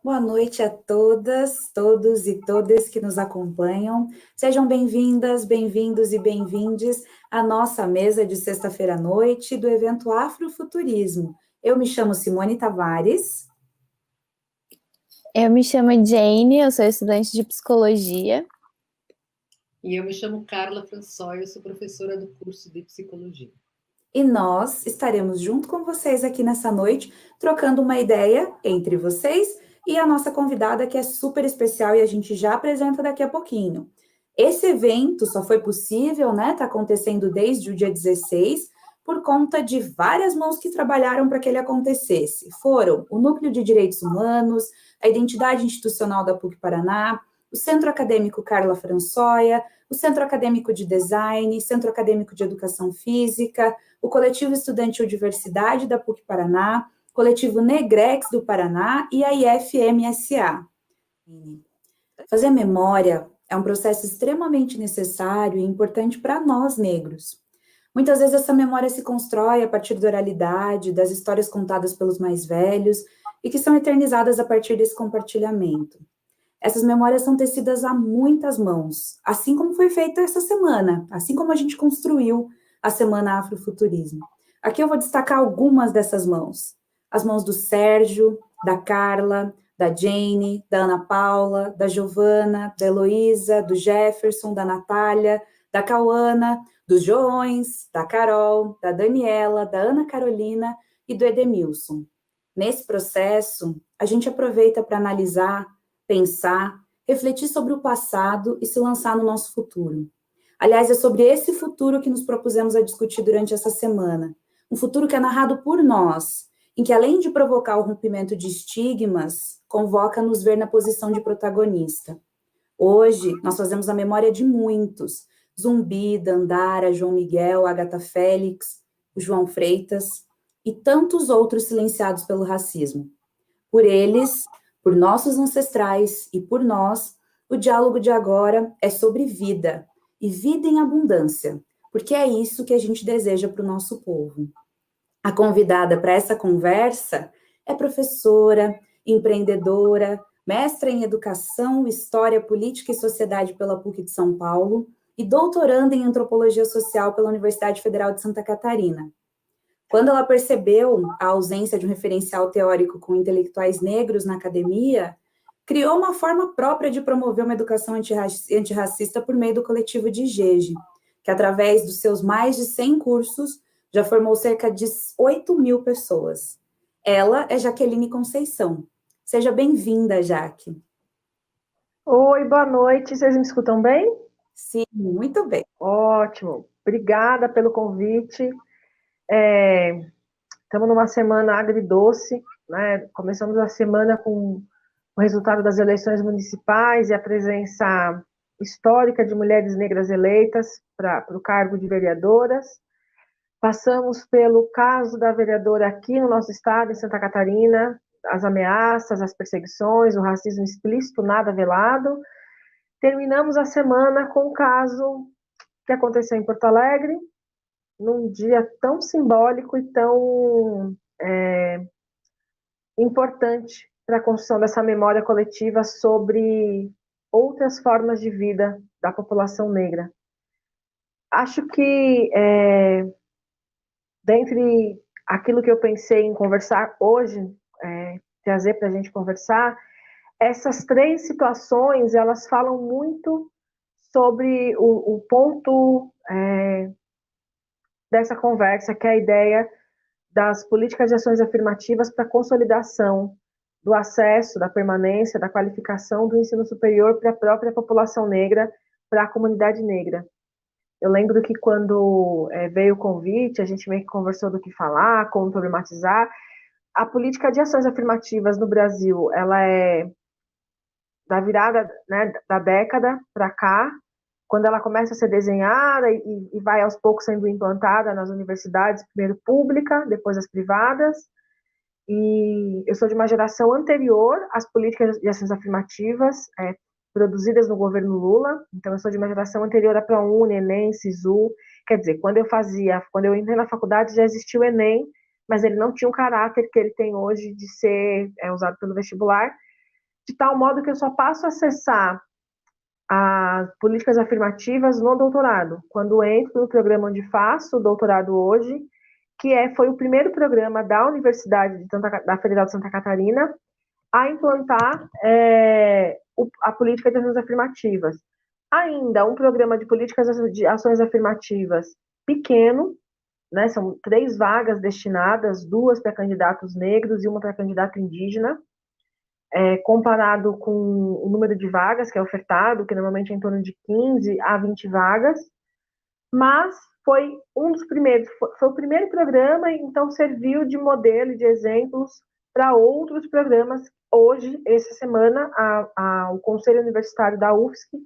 Boa noite a todas, todos e todas que nos acompanham. Sejam bem-vindas, bem-vindos e bem-vindes à nossa mesa de sexta-feira à noite do evento Afrofuturismo. Eu me chamo Simone Tavares. Eu me chamo Jane, eu sou estudante de psicologia. E eu me chamo Carla François, eu sou professora do curso de psicologia. E nós estaremos junto com vocês aqui nessa noite, trocando uma ideia entre vocês e a nossa convidada, que é super especial e a gente já apresenta daqui a pouquinho. Esse evento só foi possível, né? Está acontecendo desde o dia 16, por conta de várias mãos que trabalharam para que ele acontecesse. Foram o Núcleo de Direitos Humanos, a Identidade Institucional da PUC-Paraná, o Centro Acadêmico Carla François, o Centro Acadêmico de Design, Centro Acadêmico de Educação Física, o Coletivo Estudantil Diversidade da PUC-Paraná, Coletivo Negrex do Paraná e a IFMSA. Fazer memória é um processo extremamente necessário e importante para nós negros. Muitas vezes essa memória se constrói a partir da oralidade, das histórias contadas pelos mais velhos e que são eternizadas a partir desse compartilhamento. Essas memórias são tecidas a muitas mãos, assim como foi feita essa semana, assim como a gente construiu a Semana Afrofuturismo. Aqui eu vou destacar algumas dessas mãos. As mãos do Sérgio, da Carla, da Jane, da Ana Paula, da Giovana, da Heloísa, do Jefferson, da Natália, da Cauana, dos Joões, da Carol, da Daniela, da Ana Carolina e do Edemilson. Nesse processo, a gente aproveita para analisar, pensar, refletir sobre o passado e se lançar no nosso futuro. Aliás, é sobre esse futuro que nos propusemos a discutir durante essa semana. Um futuro que é narrado por nós, em que, além de provocar o rompimento de estigmas, convoca a nos ver na posição de protagonista. Hoje, nós fazemos a memória de muitos: Zumbi, Dandara, João Miguel, Agatha Félix, o João Freitas e tantos outros silenciados pelo racismo. Por eles, por nossos ancestrais e por nós, o diálogo de agora é sobre vida, e vida em abundância, porque é isso que a gente deseja para o nosso povo. A convidada para essa conversa é professora, empreendedora, mestra em Educação, História, Política e Sociedade pela PUC de São Paulo e doutoranda em Antropologia Social pela Universidade Federal de Santa Catarina. Quando ela percebeu a ausência de um referencial teórico com intelectuais negros na academia, criou uma forma própria de promover uma educação antirracista por meio do coletivo de IGEGE, que através dos seus mais de 100 cursos já formou cerca de 8.000 pessoas. Ela é Jaqueline Conceição. Seja bem-vinda, Jaque. Oi, boa noite. Vocês me escutam bem? Sim, muito bem. Ótimo. Obrigada pelo convite. Estamos numa semana agridoce, né? Começamos a semana com o resultado das eleições municipais e a presença histórica de mulheres negras eleitas para o cargo de vereadoras. Passamos pelo caso da vereadora aqui no nosso estado, em Santa Catarina, as ameaças, as perseguições, o racismo explícito, nada velado. Terminamos a semana com o caso que aconteceu em Porto Alegre, num dia tão simbólico e tão importante para a construção dessa memória coletiva sobre outras formas de vida da população negra. Acho que, dentre aquilo que eu pensei em conversar hoje, trazer para a gente conversar, essas três situações, elas falam muito sobre o ponto dessa conversa, que é a ideia das políticas de ações afirmativas para a consolidação do acesso, da permanência, da qualificação do ensino superior para a própria população negra, para a comunidade negra. Eu lembro que quando veio o convite, a gente meio que conversou do que falar, como problematizar. A política de ações afirmativas no Brasil, ela é da virada, né, da década para cá, quando ela começa a ser desenhada e vai aos poucos sendo implantada nas universidades, primeiro pública, depois as privadas. E eu sou de uma geração anterior às políticas de ações afirmativas produzidas no governo Lula. Então eu sou de uma geração anterior à ProUni, Enem, Sisu. Quer dizer, quando eu entrei na faculdade já existia o Enem, mas ele não tinha o caráter que ele tem hoje de ser usado pelo vestibular. de tal modo que eu só passo a acessar as políticas afirmativas no doutorado, quando entro no programa onde faço o doutorado hoje, foi o primeiro programa da Universidade da Federal de Santa Catarina a implantar a política de ações afirmativas. Ainda um programa de políticas de ações afirmativas pequeno, né, são 3 vagas destinadas, 2 para candidatos negros e 1 para candidato indígena, comparado com o número de vagas que é ofertado, que normalmente é em torno de 15 a 20 vagas, mas foi um dos primeiros, foi o primeiro programa, então serviu de modelo e de exemplos para outros programas. Hoje, essa semana, o Conselho Universitário da UFSC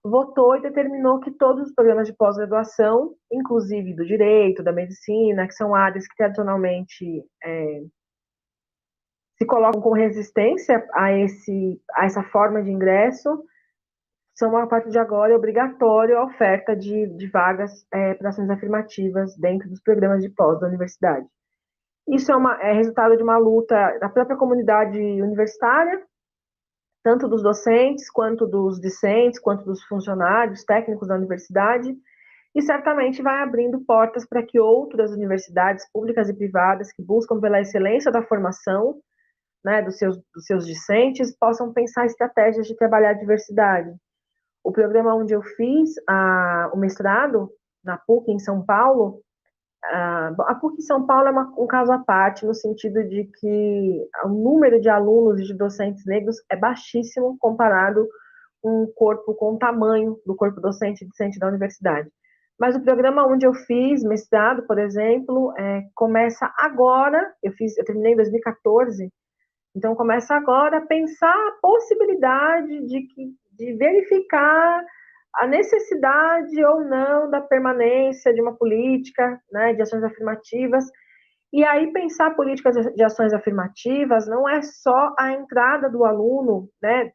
votou e determinou que todos os programas de pós-graduação, inclusive do direito, da medicina, que são áreas que tradicionalmente se colocam com resistência a essa forma de ingresso, são, a partir de agora, obrigatório a oferta de vagas para ações afirmativas dentro dos programas de pós da universidade. Isso é resultado de uma luta da própria comunidade universitária, tanto dos docentes, quanto dos discentes, quanto dos funcionários técnicos da universidade, e certamente vai abrindo portas para que outras universidades públicas e privadas que buscam pela excelência da formação, né, dos seus discentes, possam pensar estratégias de trabalhar a diversidade. O programa onde eu fiz o mestrado, na PUC em São Paulo, a PUC em São Paulo é um caso à parte, no sentido de que o número de alunos e de docentes negros é baixíssimo comparado com o tamanho do corpo docente e discente da universidade. Mas o programa onde eu fiz mestrado, por exemplo, começa agora, eu terminei em 2014, então começa agora a pensar a possibilidade de verificar a necessidade ou não da permanência de uma política, né, de ações afirmativas. E aí pensar políticas de ações afirmativas não é só a entrada do aluno, né,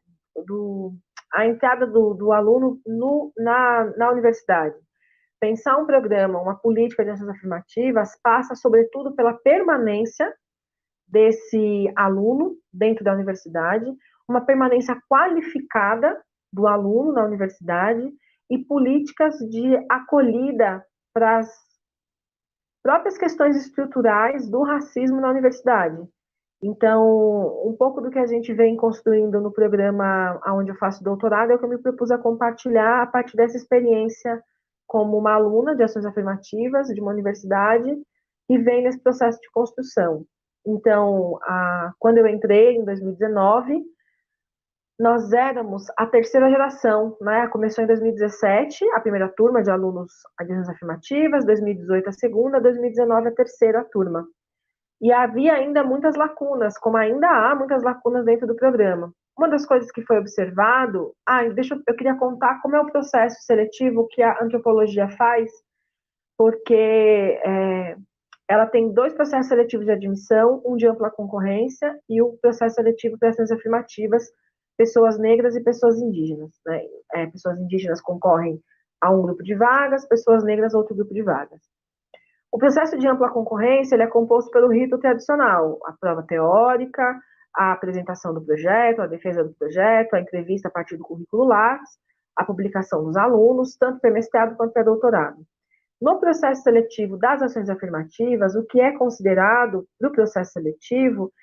a entrada do aluno na universidade. Pensar um programa, uma política de ações afirmativas passa, sobretudo, pela permanência desse aluno dentro da universidade, uma permanência qualificada do aluno na universidade e políticas de acolhida para as próprias questões estruturais do racismo na universidade. Então, um pouco do que a gente vem construindo no programa onde eu faço doutorado é o que eu me propus a compartilhar a partir dessa experiência como uma aluna de ações afirmativas de uma universidade e vem nesse processo de construção. Então, quando eu entrei em 2019, nós éramos a terceira geração, né? Começou em 2017, a primeira turma de alunos de ações afirmativas, 2018 a segunda, 2019 a terceira turma. E havia ainda muitas lacunas, como ainda há muitas lacunas dentro do programa. Uma das coisas que foi observado, eu queria contar como é o processo seletivo que a antropologia faz, porque ela tem 2 processos seletivos de admissão, um de ampla concorrência e o processo seletivo para ações afirmativas, pessoas negras e pessoas indígenas, né? Pessoas indígenas concorrem a um grupo de vagas, pessoas negras a outro grupo de vagas. O processo de ampla concorrência ele é composto pelo rito tradicional, a prova teórica, a apresentação do projeto, a defesa do projeto, a entrevista a partir do currículo Lattes, a publicação dos alunos, tanto para mestrado quanto para doutorado. No processo seletivo das ações afirmativas, o que é considerado no processo seletivo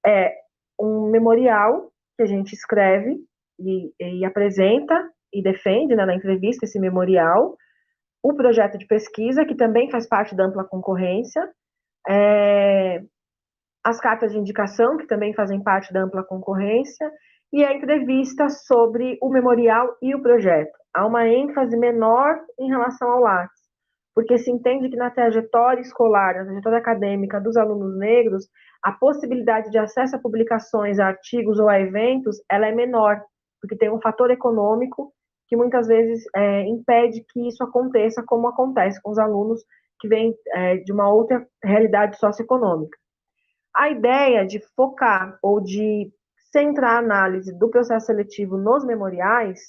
é um memorial que a gente escreve e apresenta e defende, né, na entrevista esse memorial, o projeto de pesquisa, que também faz parte da ampla concorrência, as cartas de indicação, que também fazem parte da ampla concorrência, e a entrevista sobre o memorial e o projeto. Há uma ênfase menor em relação ao Lattes, porque se entende que na trajetória escolar, na trajetória acadêmica dos alunos negros, a possibilidade de acesso a publicações, a artigos ou a eventos, ela é menor, porque tem um fator econômico que muitas vezes impede que isso aconteça como acontece com os alunos que vêm de uma outra realidade socioeconômica. A ideia de focar ou de centrar a análise do processo seletivo nos memoriais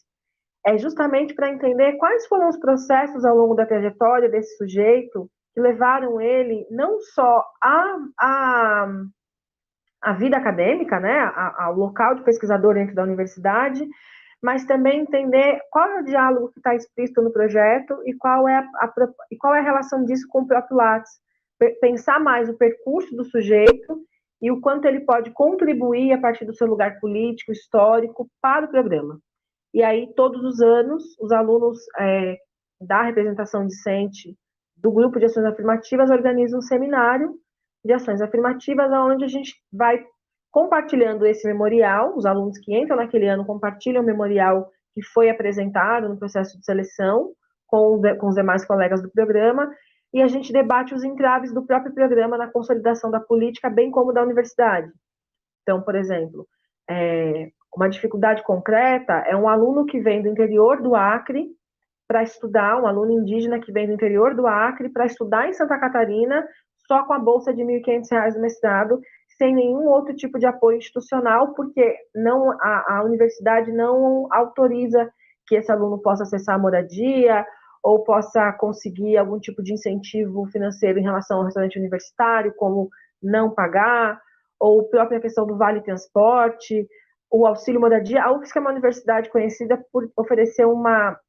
é justamente para entender quais foram os processos ao longo da trajetória desse sujeito que levaram ele não só a a vida acadêmica, né, ao local de pesquisador dentro da universidade, mas também entender qual é o diálogo que está explícito no projeto e qual é a relação disso com o próprio Lattes. Pensar mais o percurso do sujeito e o quanto ele pode contribuir a partir do seu lugar político, histórico, para o programa. E aí, todos os anos, os alunos da representação discente do grupo de ações afirmativas organizam um seminário de ações afirmativas, onde a gente vai compartilhando esse memorial. Os alunos que entram naquele ano compartilham o memorial que foi apresentado no processo de seleção com os demais colegas do programa, e a gente debate os entraves do próprio programa na consolidação da política, bem como da universidade. Então, por exemplo, uma dificuldade concreta é um aluno que vem do interior do Acre para estudar, um aluno indígena que vem do interior do Acre para estudar em Santa Catarina, só com a bolsa de R$ 1.500 do mestrado, sem nenhum outro tipo de apoio institucional, porque a universidade não autoriza que esse aluno possa acessar a moradia ou possa conseguir algum tipo de incentivo financeiro em relação ao restaurante universitário, como não pagar, ou a própria questão do vale transporte, o auxílio moradia. A UFSC é uma universidade conhecida por oferecer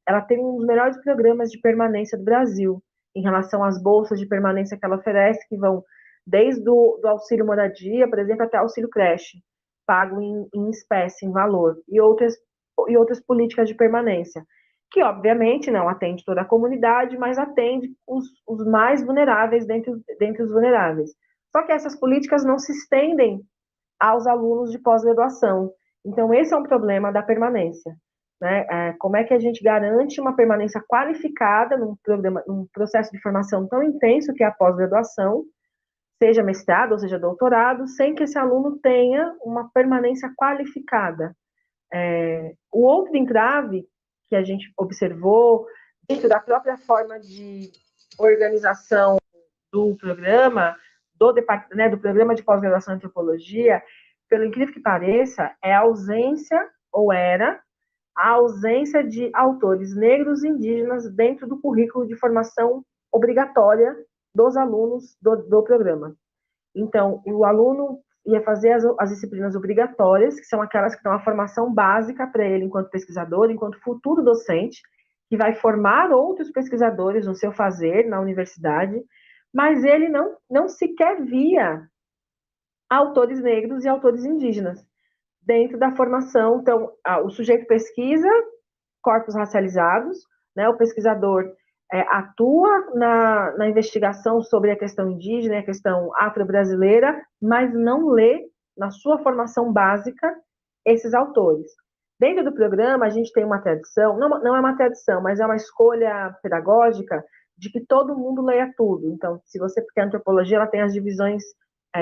ela tem um dos melhores programas de permanência do Brasil, em relação às bolsas de permanência que ela oferece, que vão desde do auxílio moradia, por exemplo, até auxílio creche, pago em espécie, em valor, e outras políticas de permanência, que obviamente não atende toda a comunidade, mas atende os mais vulneráveis dentre os vulneráveis. Só que essas políticas não se estendem aos alunos de pós-graduação. Então, esse é um problema da permanência. Né? Como é que a gente garante uma permanência qualificada num processo de formação tão intenso que é a pós-graduação, seja mestrado ou seja doutorado, sem que esse aluno tenha uma permanência qualificada. O outro entrave que a gente observou dentro da própria forma de organização do programa, do programa de pós-graduação em antropologia, pelo incrível que pareça, é a ausência, ou era, a ausência de autores negros e indígenas dentro do currículo de formação obrigatória dos alunos do programa. Então, o aluno ia fazer as disciplinas obrigatórias, que são aquelas que dão a formação básica para ele enquanto pesquisador, enquanto futuro docente, que vai formar outros pesquisadores no seu fazer na universidade, mas ele não sequer via autores negros e autores indígenas dentro da formação. Então, o sujeito pesquisa corpos racializados, né? O pesquisador atua na investigação sobre a questão indígena, a questão afro-brasileira, mas não lê, na sua formação básica, esses autores. Dentro do programa, a gente tem uma tradição, não é uma tradição, mas é uma escolha pedagógica de que todo mundo leia tudo. Então, porque a antropologia ela tem as divisões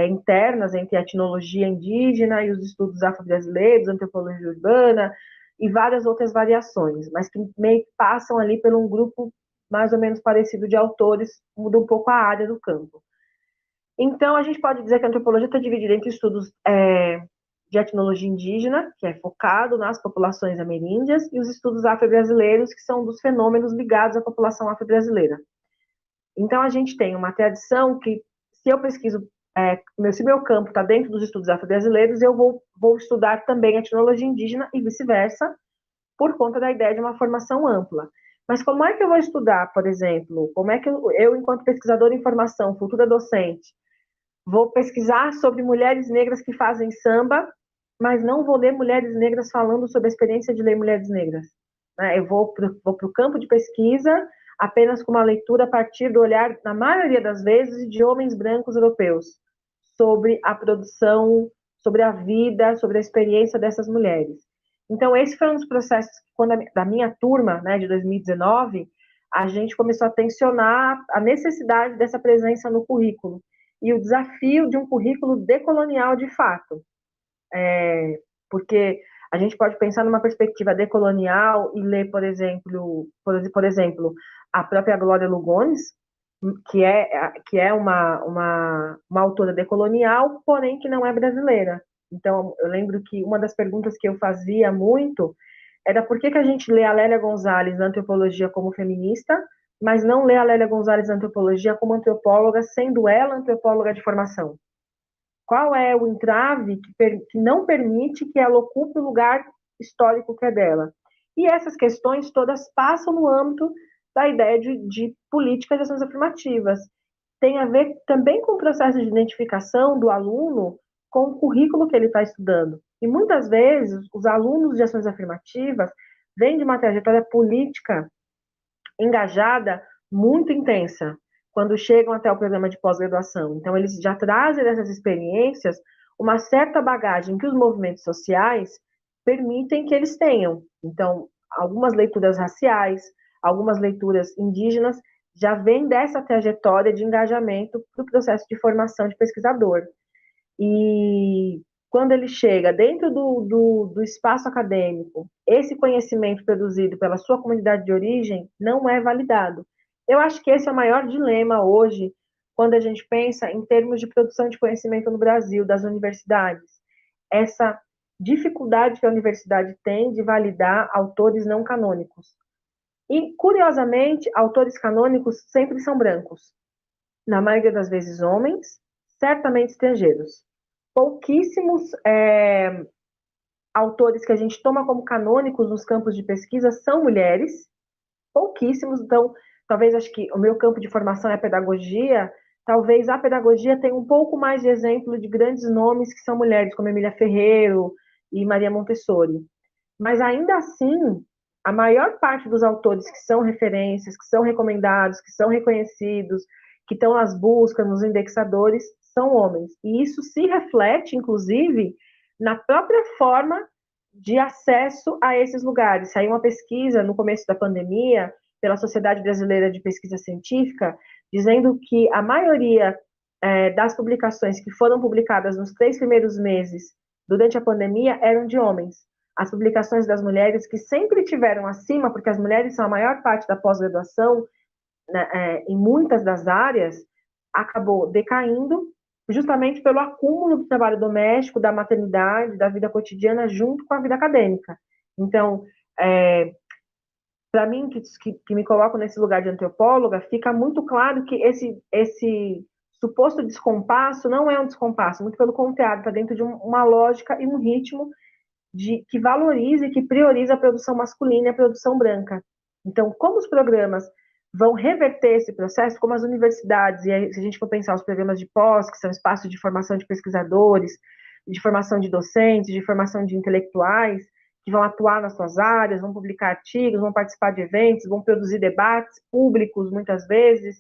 internas entre a etnologia indígena e os estudos afro-brasileiros, antropologia urbana e várias outras variações, mas que meio que passam ali por um grupo mais ou menos parecido de autores, muda um pouco a área do campo. Então, a gente pode dizer que a antropologia está dividida entre estudos de etnologia indígena, que é focado nas populações ameríndias, e os estudos afro-brasileiros, que são dos fenômenos ligados à população afro-brasileira. Então, a gente tem uma tradição que, se eu pesquiso, se meu campo está dentro dos estudos afro-brasileiros, eu vou estudar também a etnologia indígena e vice-versa, por conta da ideia de uma formação ampla. Mas como é que eu vou estudar, por exemplo, como é que eu enquanto pesquisadora em formação, futura docente, vou pesquisar sobre mulheres negras que fazem samba, mas não vou ler mulheres negras falando sobre a experiência de ler mulheres negras? Eu vou para o campo de pesquisa apenas com uma leitura a partir do olhar, na maioria das vezes, de homens brancos europeus, sobre a produção, sobre a vida, sobre a experiência dessas mulheres. Então, esse foi um dos processos que, da minha turma, né, de 2019, a gente começou a tensionar a necessidade dessa presença no currículo e o desafio de um currículo decolonial de fato. Porque a gente pode pensar numa perspectiva decolonial e ler, por exemplo, a própria Glória Lugones, que é uma autora decolonial, porém que não é brasileira. Então, eu lembro que uma das perguntas que eu fazia muito era por que a gente lê a Lélia Gonzalez na antropologia como feminista, mas não lê a Lélia Gonzalez na antropologia como antropóloga, sendo ela antropóloga de formação. Qual é o entrave que não permite que ela ocupe o lugar histórico que é dela? E essas questões todas passam no âmbito da ideia de políticas de ações afirmativas. Tem a ver também com o processo de identificação do aluno com o currículo que ele está estudando. E muitas vezes os alunos de ações afirmativas vêm de uma trajetória política engajada muito intensa quando chegam até o programa de pós-graduação. Então, eles já trazem dessas experiências uma certa bagagem que os movimentos sociais permitem que eles tenham. Então, algumas leituras raciais, algumas leituras indígenas já vêm dessa trajetória de engajamento para o processo de formação de pesquisador. E quando ele chega dentro do espaço acadêmico, esse conhecimento produzido pela sua comunidade de origem não é validado. Eu acho que esse é o maior dilema hoje, quando a gente pensa em termos de produção de conhecimento no Brasil, das universidades. Essa dificuldade que a universidade tem de validar autores não canônicos. E, curiosamente, autores canônicos sempre são brancos. Na maioria das vezes, homens, certamente estrangeiros. Pouquíssimos autores que a gente toma como canônicos nos campos de pesquisa são mulheres, pouquíssimos. Então, talvez, acho que o meu campo de formação é a pedagogia, talvez a pedagogia tenha um pouco mais de exemplo de grandes nomes que são mulheres, como Emília Ferreiro e Maria Montessori. Mas, ainda assim, a maior parte dos autores que são referências, que são recomendados, que são reconhecidos, que estão nas buscas, nos indexadores, são homens. E isso se reflete, inclusive, na própria forma de acesso a esses lugares. Saiu uma pesquisa no começo da pandemia, pela Sociedade Brasileira de Pesquisa Científica, dizendo que a maioria das publicações que foram publicadas nos 3 primeiros meses durante a pandemia eram de homens. As publicações das mulheres, que sempre tiveram acima, porque as mulheres são a maior parte da pós-graduação, né, em muitas das áreas, acabou decaindo justamente pelo acúmulo do trabalho doméstico, da maternidade, da vida cotidiana, junto com a vida acadêmica. Então, para mim, que me coloco nesse lugar de antropóloga, fica muito claro que esse suposto descompasso não é um descompasso, muito pelo contrário, está dentro de uma lógica e um ritmo que valoriza e que prioriza a produção masculina e a produção branca. Então, como os programas vão reverter esse processo, como as universidades, e aí, se a gente for pensar os programas de pós, que são espaços de formação de pesquisadores, de formação de docentes, de formação de intelectuais, que vão atuar nas suas áreas, vão publicar artigos, vão participar de eventos, vão produzir debates públicos, muitas vezes,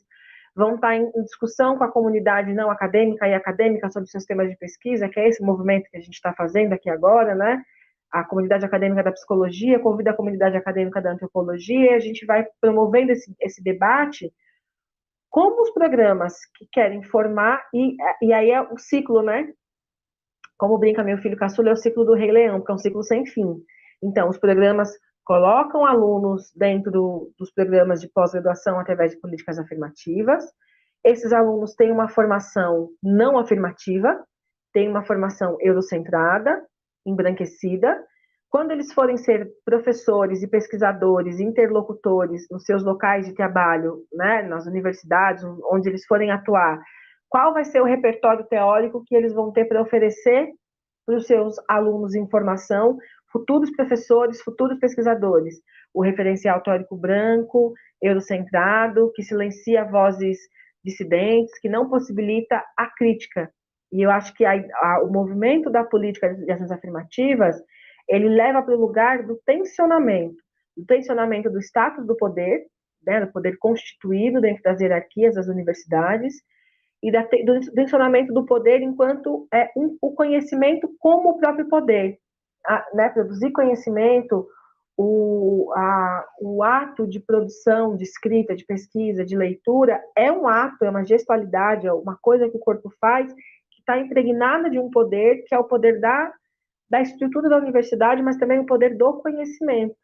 vão estar em discussão com a comunidade não acadêmica e acadêmica sobre seus temas de pesquisa, que é esse movimento que a gente está fazendo aqui agora, né? A comunidade acadêmica da psicologia convida a comunidade acadêmica da antropologia, e a gente vai promovendo esse debate. Como os programas que querem formar, e aí é o ciclo, né? Como brinca meu filho caçula, é o ciclo do Rei Leão, que é um ciclo sem fim. Então, os programas colocam alunos dentro dos programas de pós-graduação através de políticas afirmativas. Esses alunos têm uma formação não afirmativa, têm uma formação eurocentrada, embranquecida. Quando eles forem ser professores e pesquisadores, interlocutores nos seus locais de trabalho, né, nas universidades, onde eles forem atuar, qual vai ser o repertório teórico que eles vão ter para oferecer para os seus alunos em formação, futuros professores, futuros pesquisadores? O referencial teórico branco, eurocentrado, que silencia vozes dissidentes, que não possibilita a crítica. E eu acho que o movimento da política de ações afirmativas, ele leva para o lugar do tensionamento do status do poder, né, do poder constituído dentro das hierarquias das universidades, e do tensionamento do poder enquanto o conhecimento como o próprio poder. Né, produzir conhecimento, o ato de produção, de escrita, de pesquisa, de leitura, é um ato, é uma gestualidade, é uma coisa que o corpo faz, que está impregnada de um poder, que é o poder da estrutura da universidade, mas também o poder do conhecimento.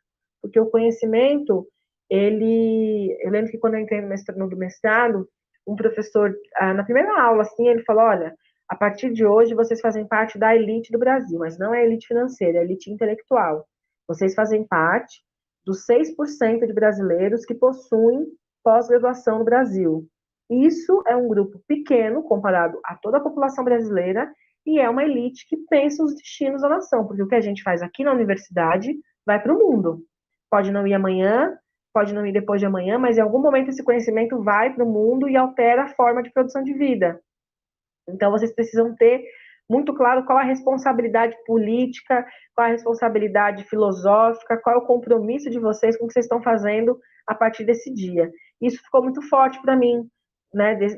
Porque o conhecimento, eu lembro que quando eu entrei no mestrado, um professor, na primeira aula, assim, ele falou, olha, a partir de hoje vocês fazem parte da elite do Brasil, mas não é a elite financeira, é a elite intelectual. Vocês fazem parte dos 6% de brasileiros que possuem pós-graduação no Brasil. Isso é um grupo pequeno comparado a toda a população brasileira e é uma elite que pensa os destinos da nação, porque o que a gente faz aqui na universidade vai para o mundo. Pode não ir amanhã, pode não ir depois de amanhã, mas em algum momento esse conhecimento vai para o mundo e altera a forma de produção de vida. Então, vocês precisam ter muito claro qual a responsabilidade política, qual a responsabilidade filosófica, qual é o compromisso de vocês com o que vocês estão fazendo a partir desse dia. Isso ficou muito forte para mim, né, de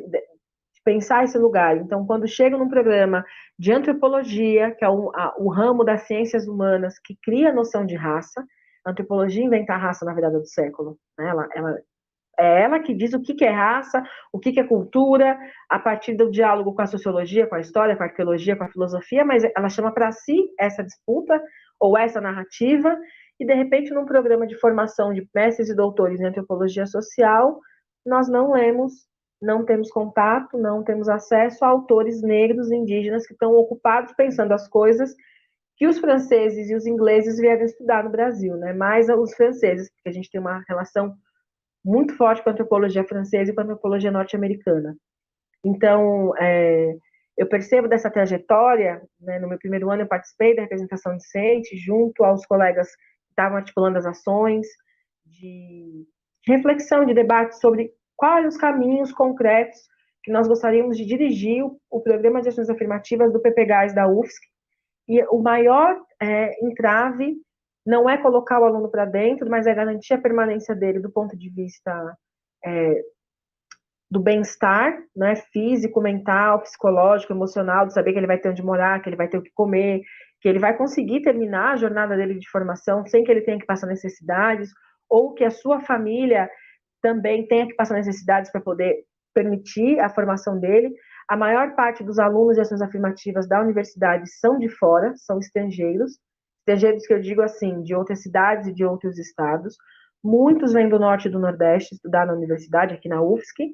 pensar esse lugar. Então, quando chego num programa de antropologia, que é o ramo das ciências humanas que cria a noção de raça, a antropologia inventa a raça na virada do século, né? É ela que diz o que é raça, o que é cultura, a partir do diálogo com a sociologia, com a história, com a arqueologia, com a filosofia, mas ela chama para si essa disputa ou essa narrativa, e de repente, num programa de formação de mestres e doutores em antropologia social, nós não lemos, não temos contato, não temos acesso a autores negros e indígenas que estão ocupados pensando as coisas que os franceses e os ingleses vieram estudar no Brasil, né? Mais os franceses, porque a gente tem uma relação muito forte com a antropologia francesa e com a antropologia norte-americana. Então, eu percebo dessa trajetória, né, no meu primeiro ano eu participei da representação discente, junto aos colegas que estavam articulando as ações, de reflexão, de debate sobre quais os caminhos concretos que nós gostaríamos de dirigir o Programa de Ações Afirmativas do PPGás da UFSC, e o maior entrave não é colocar o aluno para dentro, mas é garantir a permanência dele do ponto de vista do bem-estar, né, físico, mental, psicológico, emocional, de saber que ele vai ter onde morar, que ele vai ter o que comer, que ele vai conseguir terminar a jornada dele de formação sem que ele tenha que passar necessidades, ou que a sua família também tenha que passar necessidades para poder permitir a formação dele. A maior parte dos alunos de ações afirmativas da universidade são de fora, são estrangeiros que eu digo assim, de outras cidades e de outros estados. Muitos vêm do norte e do nordeste estudar na universidade, aqui na UFSC,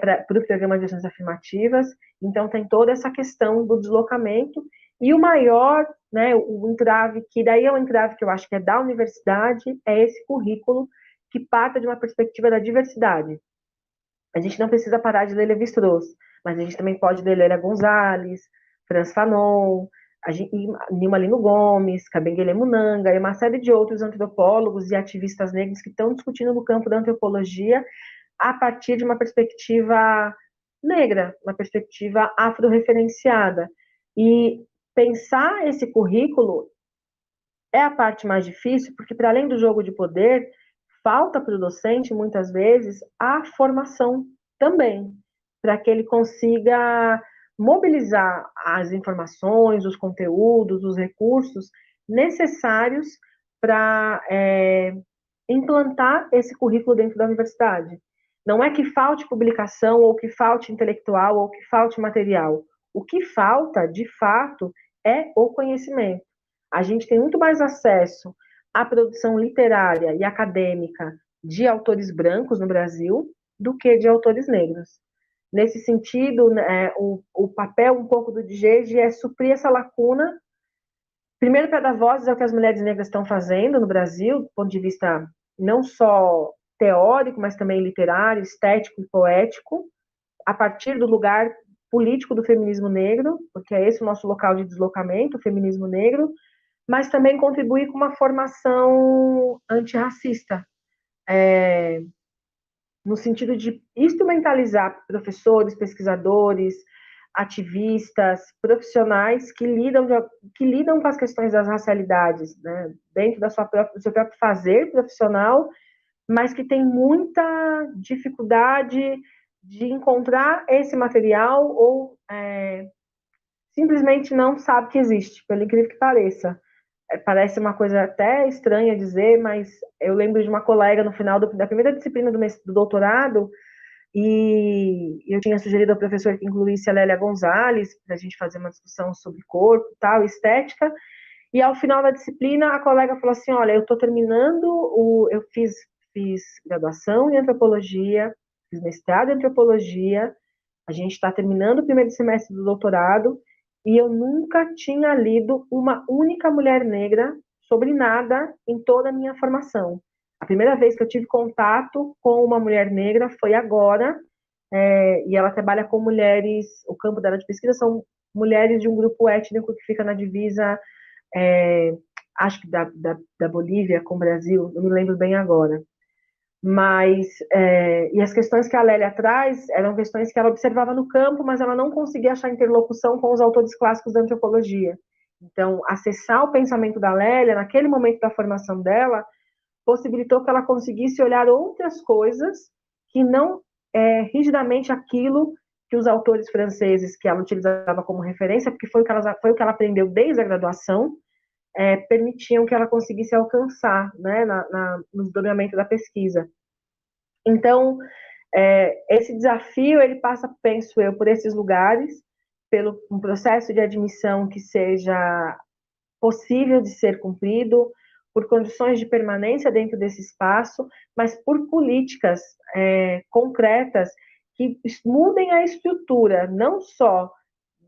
para o programa de ações afirmativas. Então, tem toda essa questão do deslocamento. E o maior, né, o entrave, que daí é um entrave que eu acho que é da universidade, é esse currículo que parta de uma perspectiva da diversidade. A gente não precisa parar de ler Lévi-Strauss, mas a gente também pode ler Lélia Gonzalez, Frantz Fanon, Nilma Lino Gomes, Kabengele Munanga e uma série de outros antropólogos e ativistas negros que estão discutindo no campo da antropologia a partir de uma perspectiva negra, uma perspectiva afro-referenciada. E pensar esse currículo é a parte mais difícil, porque para além do jogo de poder, falta para o docente, muitas vezes, a formação também, para que ele consiga mobilizar as informações, os conteúdos, os recursos necessários para implantar esse currículo dentro da universidade. Não é que falte publicação, ou que falte intelectual, ou que falte material. O que falta, de fato, é o conhecimento. A gente tem muito mais acesso à produção literária e acadêmica de autores brancos no Brasil do que de autores negros. Nesse sentido, o papel um pouco do DIGEG é suprir essa lacuna, primeiro para dar vozes ao que as mulheres negras estão fazendo no Brasil, do ponto de vista não só teórico, mas também literário, estético e poético, a partir do lugar político do feminismo negro, porque é esse o nosso local de deslocamento, o feminismo negro, mas também contribuir com uma formação antirracista, no sentido de instrumentalizar professores, pesquisadores, ativistas, profissionais que lidam com as questões das racialidades, né, dentro do seu próprio fazer profissional, mas que tem muita dificuldade de encontrar esse material ou simplesmente não sabe que existe, pelo incrível que pareça. Parece uma coisa até estranha dizer, mas eu lembro de uma colega no final da primeira disciplina do doutorado, e eu tinha sugerido ao professor que incluísse a Lélia Gonzalez para a gente fazer uma discussão sobre corpo, tal, estética, e ao final da disciplina a colega falou assim, olha, eu estou terminando, eu fiz graduação em antropologia, fiz mestrado em antropologia, a gente está terminando o primeiro semestre do doutorado, e eu nunca tinha lido uma única mulher negra sobre nada em toda a minha formação. A primeira vez que eu tive contato com uma mulher negra foi agora, e ela trabalha com mulheres, o campo dela de pesquisa são mulheres de um grupo étnico que fica na divisa, acho que da Bolívia com o Brasil, não me lembro bem agora. Mas, e as questões que a Lélia traz eram questões que ela observava no campo, mas ela não conseguia achar interlocução com os autores clássicos da antropologia. Então, acessar o pensamento da Lélia, naquele momento da formação dela, possibilitou que ela conseguisse olhar outras coisas que não rigidamente aquilo que os autores franceses que ela utilizava como referência, porque foi o que ela aprendeu desde a graduação, permitiam que ela conseguisse alcançar, né, no desdobramento da pesquisa. Então, esse desafio, ele passa, penso eu, por esses lugares, pelo um processo de admissão que seja possível de ser cumprido, por condições de permanência dentro desse espaço, mas por políticas concretas que mudem a estrutura, não só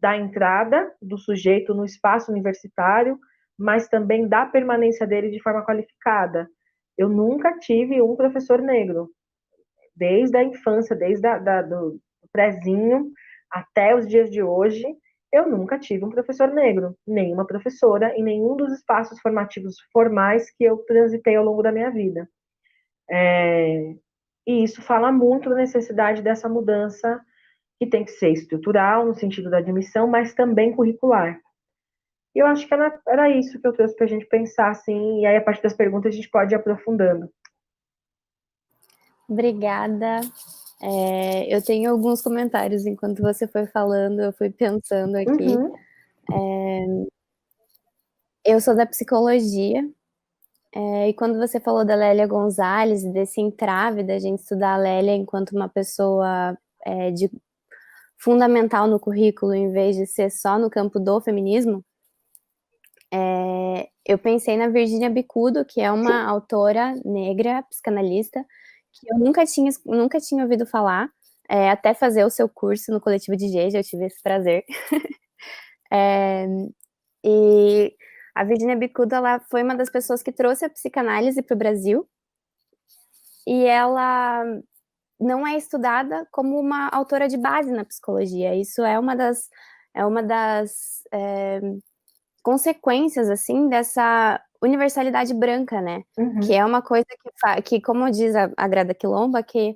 da entrada do sujeito no espaço universitário, mas também da permanência dele de forma qualificada. Eu nunca tive um professor negro, desde a infância, desde do prézinho até os dias de hoje, eu nunca tive um professor negro, nenhuma professora em nenhum dos espaços formativos formais que eu transitei ao longo da minha vida. E isso fala muito da necessidade dessa mudança que tem que ser estrutural, no sentido da admissão, mas também curricular. E eu acho que era isso que eu trouxe para a gente pensar, assim, e aí a partir das perguntas a gente pode ir aprofundando. Obrigada. Eu tenho alguns comentários enquanto você foi falando, eu fui pensando aqui. Eu sou da psicologia, e quando você falou da Lélia Gonzalez, desse entrave da gente estudar a Lélia enquanto uma pessoa fundamental no currículo, em vez de ser só no campo do feminismo, eu pensei na Virginia Bicudo, que é uma autora negra, psicanalista, que eu nunca tinha ouvido falar, até fazer o seu curso no Coletivo de Geja, eu tive esse prazer. E a Virginia Bicudo, ela foi uma das pessoas que trouxe a psicanálise para o Brasil, e ela não é estudada como uma autora de base na psicologia. Isso é uma das consequências, assim, dessa universalidade branca, né? Que é uma coisa que como diz a Grada Quilomba, que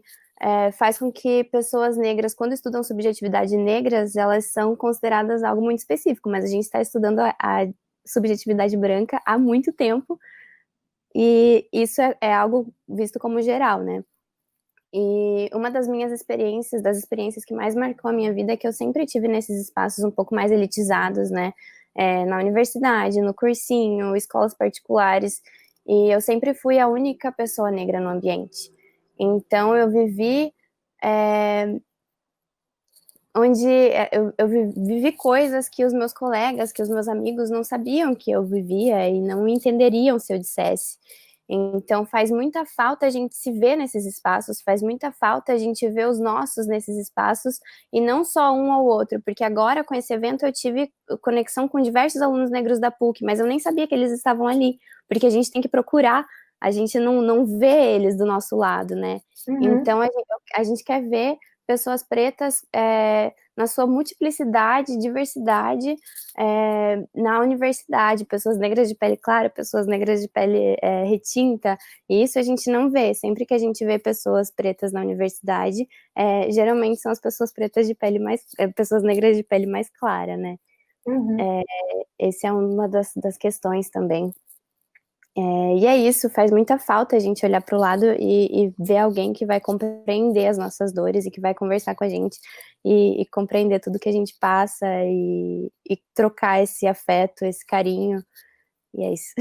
faz com que pessoas negras, quando estudam subjetividade negras, elas são consideradas algo muito específico, mas a gente está estudando a subjetividade branca há muito tempo, e isso é algo visto como geral, né? E uma das experiências que mais marcou a minha vida é que eu sempre tive nesses espaços um pouco mais elitizados, né? Na universidade, no cursinho, escolas particulares, e eu sempre fui a única pessoa negra no ambiente. Então eu vivi eu vivi coisas que os meus colegas, que os meus amigos não sabiam que eu vivia e não entenderiam se eu dissesse. Então faz muita falta a gente se ver nesses espaços, faz muita falta a gente ver os nossos nesses espaços e não só um ao outro, porque agora com esse evento eu tive conexão com diversos alunos negros da PUC, mas eu nem sabia que eles estavam ali, porque a gente tem que procurar, a gente não vê eles do nosso lado, né? Então a gente quer ver pessoas pretas na sua multiplicidade, diversidade na universidade, pessoas negras de pele clara, pessoas negras de pele retinta, e isso a gente não vê. Sempre que a gente vê pessoas pretas na universidade, geralmente são as pessoas pretas de pele pessoas negras de pele mais clara, né? Essa é uma das questões também. E é isso, faz muita falta a gente olhar para o lado e ver alguém que vai compreender as nossas dores e que vai conversar com a gente e compreender tudo que a gente passa e trocar esse afeto, esse carinho, e é isso.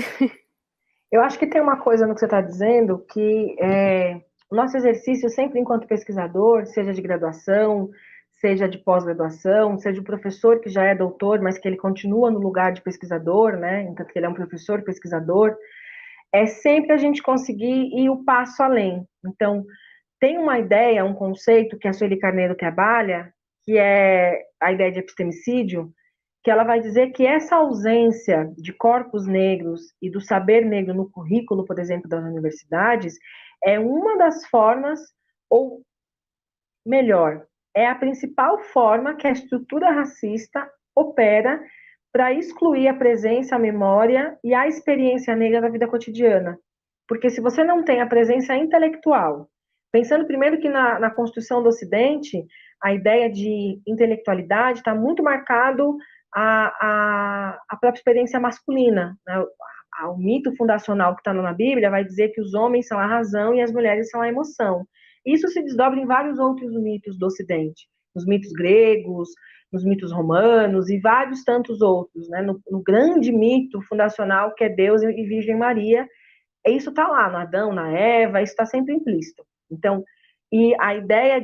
Eu acho que tem uma coisa no que você está dizendo, que o nosso exercício sempre enquanto pesquisador, seja de graduação, seja de pós-graduação, seja o professor que já é doutor, mas que ele continua no lugar de pesquisador, né? Então, que ele é um professor pesquisador, é sempre a gente conseguir ir o passo além. Então, tem uma ideia, um conceito que a Sueli Carneiro trabalha, que é a ideia de epistemicídio, que ela vai dizer que essa ausência de corpos negros e do saber negro no currículo, por exemplo, das universidades, é uma das formas, ou melhor, é a principal forma que a estrutura racista opera para excluir a presença, a memória e a experiência negra da vida cotidiana. Porque se você não tem a presença intelectual, pensando primeiro que na construção do Ocidente, a ideia de intelectualidade está muito marcado a própria experiência masculina, né? O mito fundacional que está na Bíblia vai dizer que os homens são a razão e as mulheres são a emoção. Isso se desdobra em vários outros mitos do Ocidente, nos mitos gregos, nos mitos romanos e vários tantos outros, né? No grande mito fundacional que é Deus e Virgem Maria, isso está lá, no Adão, na Eva, isso está sempre implícito. Então, e a ideia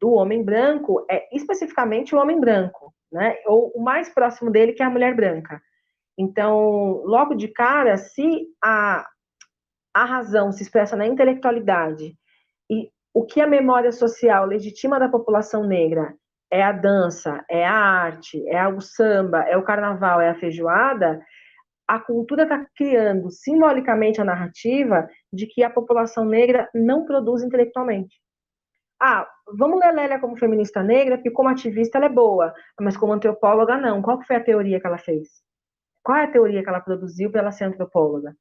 do homem branco é especificamente o homem branco, né? Ou o mais próximo dele, que é a mulher branca. Então, logo de cara, se a razão se expressa na intelectualidade e o que a memória social legitima da população negra é a dança, é a arte, é o samba, é o carnaval, é a feijoada, a cultura está criando simbolicamente a narrativa de que a população negra não produz intelectualmente. Vamos ler Lélia como feminista negra, porque como ativista ela é boa, mas como antropóloga não. Qual foi a teoria que ela fez? Qual é a teoria que ela produziu para ela ser antropóloga?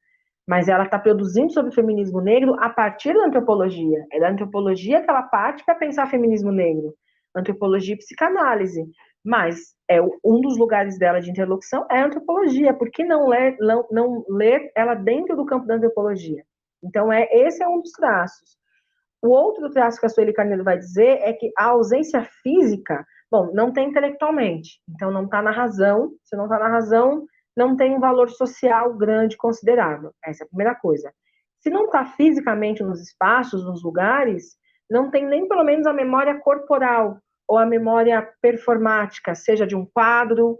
Mas ela está produzindo sobre o feminismo negro a partir da antropologia. É da antropologia que ela parte para pensar feminismo negro. Antropologia e psicanálise. Mas um dos lugares dela de interlocução é a antropologia. Por que não ler ela dentro do campo da antropologia? Então, esse é um dos traços. O outro traço que a Sueli Carneiro vai dizer é que a ausência física, não tem intelectualmente. Então, não está na razão. Se não está na razão, não tem um valor social grande, considerável. Essa é a primeira coisa. Se não está fisicamente nos espaços, nos lugares, não tem nem pelo menos a memória corporal ou a memória performática, seja de um quadro,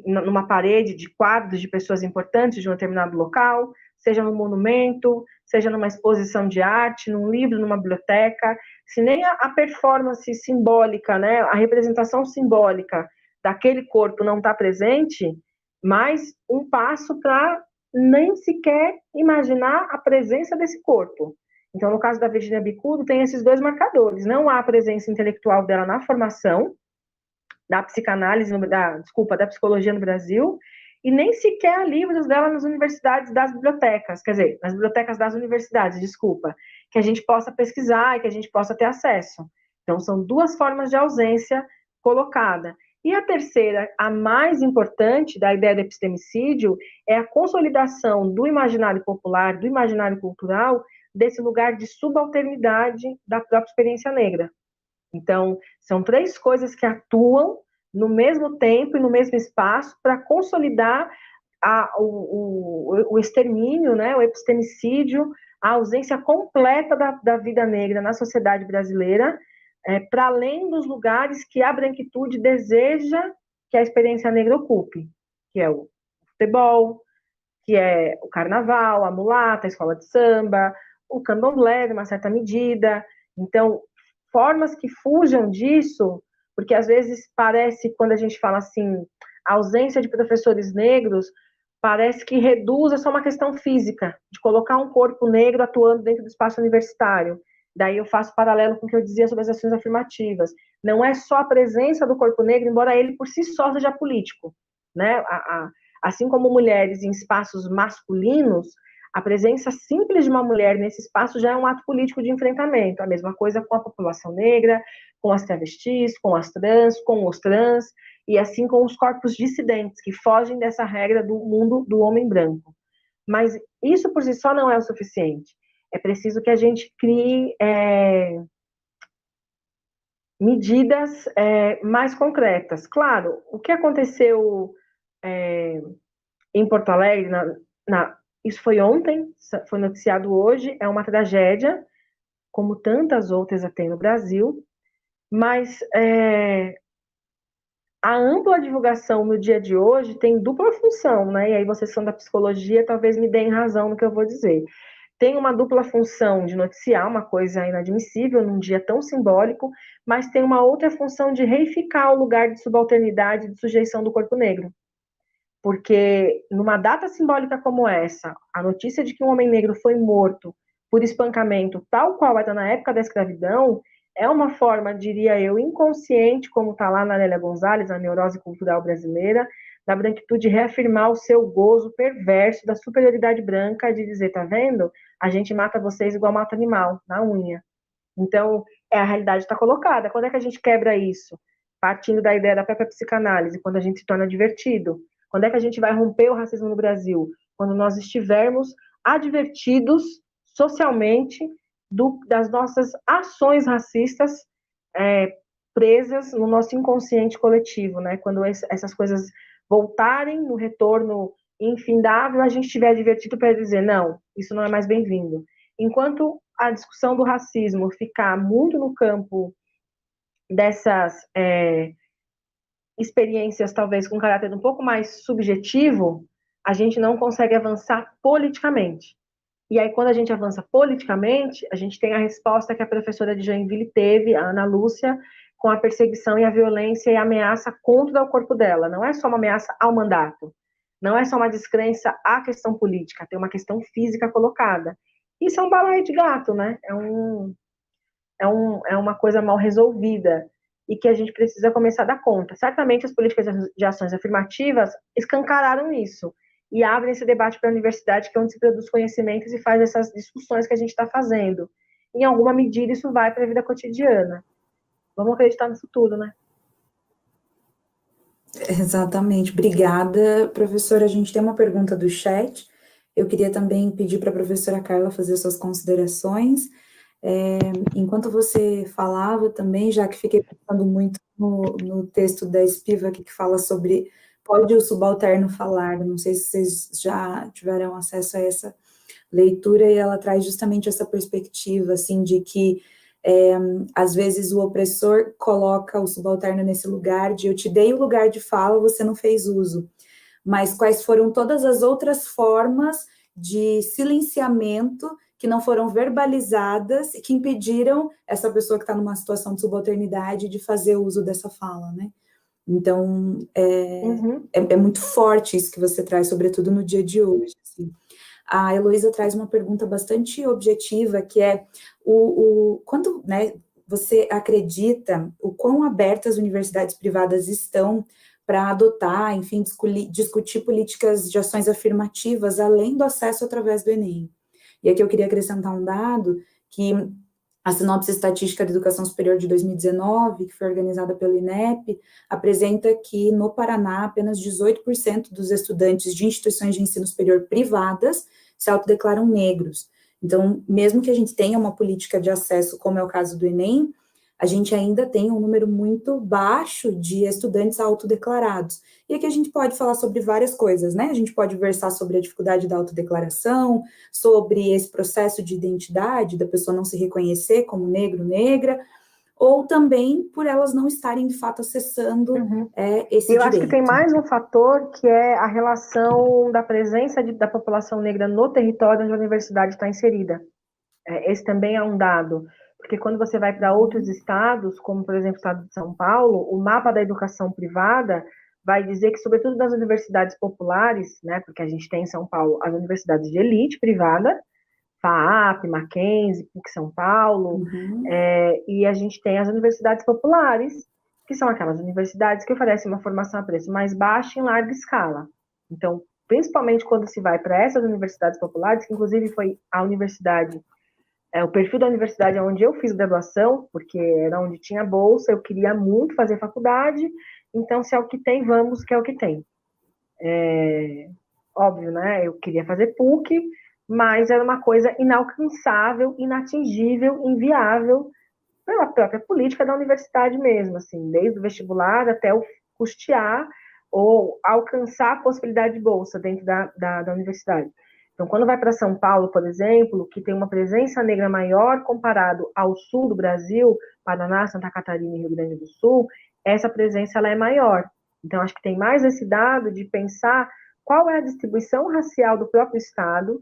numa parede de quadros de pessoas importantes de um determinado local, seja num monumento, seja numa exposição de arte, num livro, numa biblioteca. Se nem a performance simbólica, né, a representação simbólica daquele corpo não está presente, mais um passo para nem sequer imaginar a presença desse corpo. Então, no caso da Virginia Bicudo, tem esses dois marcadores. Não há a presença intelectual dela na formação da psicanálise, da psicologia no Brasil, e nem sequer há livros dela nas universidades das bibliotecas, quer dizer, nas bibliotecas das universidades, que a gente possa pesquisar e que a gente possa ter acesso. Então, são duas formas de ausência colocada. E a terceira, a mais importante da ideia do epistemicídio, é a consolidação do imaginário popular, do imaginário cultural, desse lugar de subalternidade da própria experiência negra. Então, são três coisas que atuam no mesmo tempo e no mesmo espaço para consolidar o extermínio, né, o epistemicídio, a ausência completa da vida negra na sociedade brasileira, para além dos lugares que a branquitude deseja que a experiência negra ocupe, que é o futebol, que é o carnaval, a mulata, a escola de samba, o candomblé, de uma certa medida. Então, formas que fujam disso, porque às vezes parece, quando a gente fala assim, a ausência de professores negros, parece que reduz a só uma questão física, de colocar um corpo negro atuando dentro do espaço universitário. Daí eu faço paralelo com o que eu dizia sobre as ações afirmativas. Não é só a presença do corpo negro, embora ele por si só seja político, né? Assim como mulheres em espaços masculinos, a presença simples de uma mulher nesse espaço já é um ato político de enfrentamento. A mesma coisa com a população negra, com as travestis, com as trans, com os trans, e assim com os corpos dissidentes, que fogem dessa regra do mundo do homem branco. Mas isso por si só não é o suficiente. É preciso que a gente crie medidas mais concretas. Claro, o que aconteceu em Porto Alegre, isso foi ontem, foi noticiado hoje, é uma tragédia, como tantas outras tem no Brasil, mas a ampla divulgação no dia de hoje tem dupla função, né? E aí vocês são da psicologia, talvez me deem razão no que eu vou dizer. Tem uma dupla função de noticiar uma coisa inadmissível num dia tão simbólico, mas tem uma outra função de reificar o lugar de subalternidade e de sujeição do corpo negro. Porque numa data simbólica como essa, a notícia de que um homem negro foi morto por espancamento, tal qual era na época da escravidão, É uma forma, diria eu, inconsciente, como está lá na Lélia Gonzalez, a neurose cultural brasileira, da branquitude reafirmar o seu gozo perverso da superioridade branca, de dizer, tá vendo? A gente mata vocês igual mata animal, na unha. Então, a realidade está colocada. Quando é que a gente quebra isso? Partindo da ideia da própria psicanálise, quando a gente se torna divertido. Quando é que a gente vai romper o racismo no Brasil? Quando nós estivermos advertidos socialmente das nossas ações racistas presas no nosso inconsciente coletivo, né? Quando essas coisas voltarem no retorno infindável, a gente estiver advertido para dizer, não, isso não é mais bem-vindo. Enquanto a discussão do racismo ficar muito no campo dessas experiências, talvez com caráter um pouco mais subjetivo, a gente não consegue avançar politicamente. E aí, quando a gente avança politicamente, a gente tem a resposta que a professora de Joinville teve, a Ana Lúcia, com a perseguição e a violência e a ameaça contra o corpo dela. Não é só uma ameaça ao mandato, não é só uma descrença à questão política, tem uma questão física colocada. Isso é um balaio de gato, né? É uma coisa mal resolvida e que a gente precisa começar a dar conta. Certamente as políticas de ações afirmativas escancararam isso e abrem esse debate para a universidade, que é onde se produz conhecimentos e faz essas discussões que a gente está fazendo. Em alguma medida, isso vai para a vida cotidiana. Vamos acreditar no futuro, né? Exatamente. Obrigada, professora. A gente tem uma pergunta do chat. Eu queria também pedir para a professora Carla fazer suas considerações. Enquanto você falava também, já que fiquei pensando muito no texto da Spivak, que fala sobre pode o subalterno falar, não sei se vocês já tiveram acesso a essa leitura, e ela traz justamente essa perspectiva, assim, de que às vezes o opressor coloca o subalterno nesse lugar de eu te dei o lugar de fala, você não fez uso. Mas quais foram todas as outras formas de silenciamento que não foram verbalizadas e que impediram essa pessoa que está numa situação de subalternidade de fazer uso dessa fala, né? Então, é muito forte isso que você traz, sobretudo no dia de hoje, assim. A Heloísa traz uma pergunta bastante objetiva, que é quando, né, você acredita o quão abertas as universidades privadas estão para adotar, enfim, discutir políticas de ações afirmativas, além do acesso através do Enem. E aqui eu queria acrescentar um dado, que a Sinopse Estatística da Educação Superior de 2019, que foi organizada pelo INEP, apresenta que no Paraná apenas 18% dos estudantes de instituições de ensino superior privadas se autodeclaram negros. Então, mesmo que a gente tenha uma política de acesso, como é o caso do Enem, a gente ainda tem um número muito baixo de estudantes autodeclarados. E aqui a gente pode falar sobre várias coisas, né? A gente pode versar sobre a dificuldade da autodeclaração, sobre esse processo de identidade, da pessoa não se reconhecer como negro, negra, ou também por elas não estarem, de fato, acessando esse direito. Eu acho que tem mais um fator, que é a relação da presença da população negra no território onde a universidade está inserida. Esse também é um dado, porque quando você vai para outros estados, como, por exemplo, o estado de São Paulo, o mapa da educação privada vai dizer que, sobretudo nas universidades populares, né, porque a gente tem em São Paulo as universidades de elite privada, FAAP, Mackenzie, PUC São Paulo, e a gente tem as universidades populares, que são aquelas universidades que oferecem uma formação a preço mais baixo em larga escala. Então, principalmente quando se vai para essas universidades populares, que inclusive foi a universidade, o perfil da universidade onde eu fiz graduação, porque era onde tinha bolsa, eu queria muito fazer faculdade, então se é o que tem, vamos, que é o que tem. Óbvio, né? Eu queria fazer PUC, mas era uma coisa inalcançável, inatingível, inviável, pela própria política da universidade mesmo, assim, desde o vestibular até o custear ou alcançar a possibilidade de bolsa dentro da universidade. Então, quando vai para São Paulo, por exemplo, que tem uma presença negra maior comparado ao sul do Brasil, Paraná, Santa Catarina e Rio Grande do Sul, essa presença ela é maior. Então, acho que tem mais esse dado de pensar qual é a distribuição racial do próprio estado,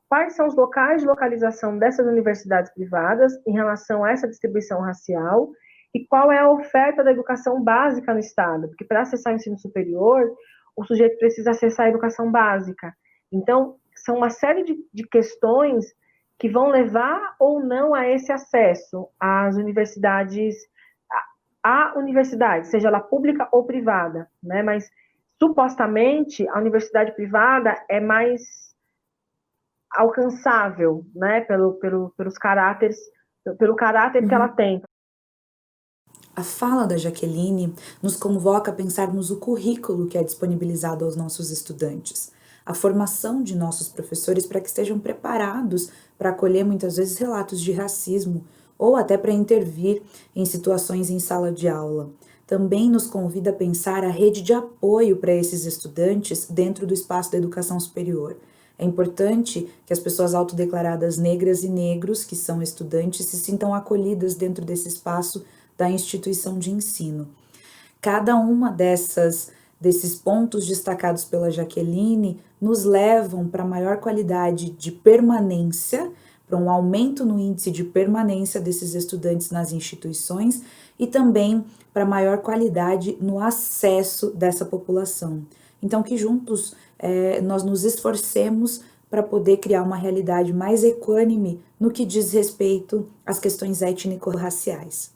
quais são os locais de localização dessas universidades privadas em relação a essa distribuição racial e qual é a oferta da educação básica no estado, porque para acessar o ensino superior, o sujeito precisa acessar a educação básica. Então, são uma série de questões que vão levar ou não a esse acesso às universidades, à universidade, seja ela pública ou privada, né? Mas supostamente a universidade privada é mais alcançável, né? Pelos caráteres, pelo caráter que ela tem. A fala da Jaqueline nos convoca a pensarmos o currículo que é disponibilizado aos nossos estudantes, a formação de nossos professores para que estejam preparados para acolher muitas vezes relatos de racismo ou até para intervir em situações em sala de aula. Também nos convida a pensar a rede de apoio para esses estudantes dentro do espaço da educação superior. É importante que as pessoas autodeclaradas negras e negros, que são estudantes, se sintam acolhidas dentro desse espaço da instituição de ensino. Cada uma desses pontos destacados pela Jaqueline nos levam para maior qualidade de permanência, para um aumento no índice de permanência desses estudantes nas instituições e também para maior qualidade no acesso dessa população. Então, que juntos nós nos esforcemos para poder criar uma realidade mais equânime no que diz respeito às questões étnico-raciais.